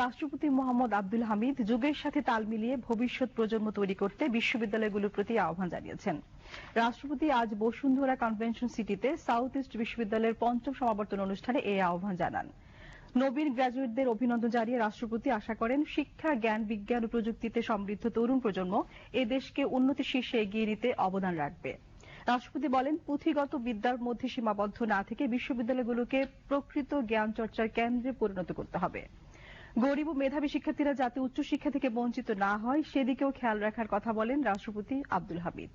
রাষ্ট্রপতি মোহাম্মদ আব্দুল হামিদ যুগের সাথে তাল মিলিয়ে ভবিষ্যৎ প্রজন্ম তৈরি করতে বিশ্ববিদ্যালয়গুলোর প্রতি আহ্বান জানিয়েছেন। রাষ্ট্রপতি আজ বসুন্ধরা কনভেনশন সিটিতে সাউথ ইস্ট বিশ্ববিদ্যালয়ের পঞ্চম সমাবর্তন অনুষ্ঠানে এই আহ্বান জানান। নবীন গ্র্যাজুয়েটদের অভিনন্দন জানিয়ে রাষ্ট্রপতি আশা করেন শিক্ষা, জ্ঞান, বিজ্ঞান ও প্রযুক্তিতে সমৃদ্ধ তরুণ প্রজন্ম এ দেশকে উন্নতির শীর্ষে এগিয়ে নিতে অবদান রাখবে। রাষ্ট্রপতি বলেন, পুঁথিগত বিদ্যার মধ্যে সীমাবদ্ধ না থেকে বিশ্ববিদ্যালয়গুলোকে প্রকৃত জ্ঞান চর্চার কেন্দ্রে পরিণত করতে হবে। গরিব ও মেধাবী শিক্ষার্থীরা যাতে উচ্চশিক্ষা থেকে বঞ্চিত না হয় সেদিকেও খেয়াল রাখার কথা বলেন রাষ্ট্রপতি আব্দুল হামিদ।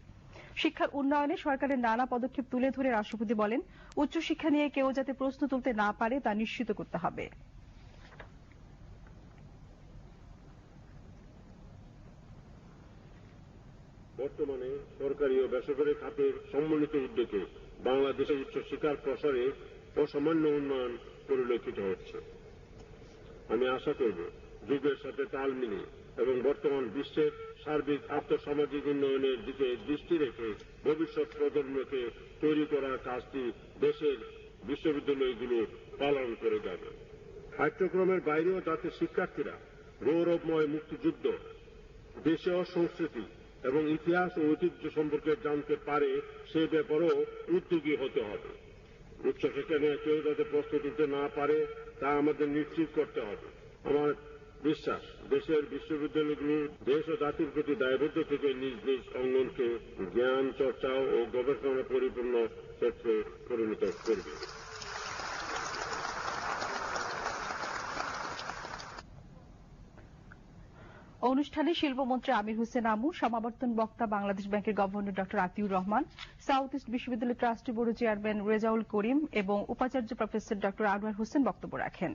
শিক্ষার উন্নয়নে সরকারের নানা পদক্ষেপ তুলে ধরে রাষ্ট্রপতি বলেন, উচ্চশিক্ষা নিয়ে কেউ যাতে প্রশ্ন তুলতে না পারে তা নিশ্চিত করতে হবে। বর্তমানে সরকারি ও বেসরকারি খাতের সম্মিলিত উদ্যোগে বাংলাদেশের উচ্চশিক্ষার প্রসারে অসামান্য উন্নয়ন পরিলক্ষিত হচ্ছে। আমি আশা করব যুগের সাথে তাল মিলিয়ে এবং বর্তমান বিশ্বের সার্বিক আর্থসামাজিক উন্নয়নের দিকে দৃষ্টি রেখে ভবিষ্যৎ প্রজন্মকে তৈরি করার কাজটি দেশের বিশ্ববিদ্যালয়গুলো পালন করে যাবে। পাঠ্যক্রমের বাইরেও যাতে শিক্ষার্থীরা গৌরবময় মুক্তিযুদ্ধ, দেশীয় সংস্কৃতি এবং ইতিহাস ও ঐতিহ্য সম্পর্কে জানতে পারে সে ব্যাপারেও উদ্যোগী হতে হবে। উচ্চশিক্ষা নিয়ে কেউ যাতে প্রশ্ন তুলতে না পারে তা আমাদের নিশ্চিত করতে হবে। আমার বিশ্বাস, দেশের বিশ্ববিদ্যালয়গুলো দেশ ও জাতির প্রতি দায়বদ্ধ থেকে নিজ নিজ অঙ্গনকে জ্ঞান চর্চা ও গবেষণা পরিপূর্ণ ক্ষেত্রে পরিণত করবে। অনুষ্ঠানে শিল্পমন্ত্রী আমির হোসেন আমু, সমাবর্তন বক্তা বাংলাদেশ ব্যাংকের governor doctor Atiur Rahman, south east বিশ্ববিদ্যালয় ট্রাস্টি বোর্ডের চেয়ারম্যান রেজাউল করিম এবং উপাচার্য প্রফেসর ডক্টর আনোয়ার হোসেন বক্তব্য রাখেন।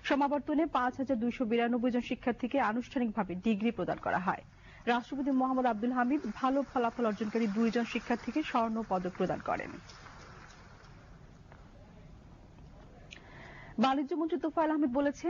সমাবর্তনে ৫,২৯২ জন শিক্ষার্থীকে আনুষ্ঠানিকভাবে ডিগ্রি প্রদান করা হয়। রাষ্ট্রপতি মোহাম্মদ আব্দুল হামিদ ভালো ফলাফল অর্জনকারী ২ জন শিক্ষার্থীকে স্বর্ণ পদক প্রদান করেন। বাণিজ্য মন্ত্রী তোফায়েল আহমেদ বলেছেন,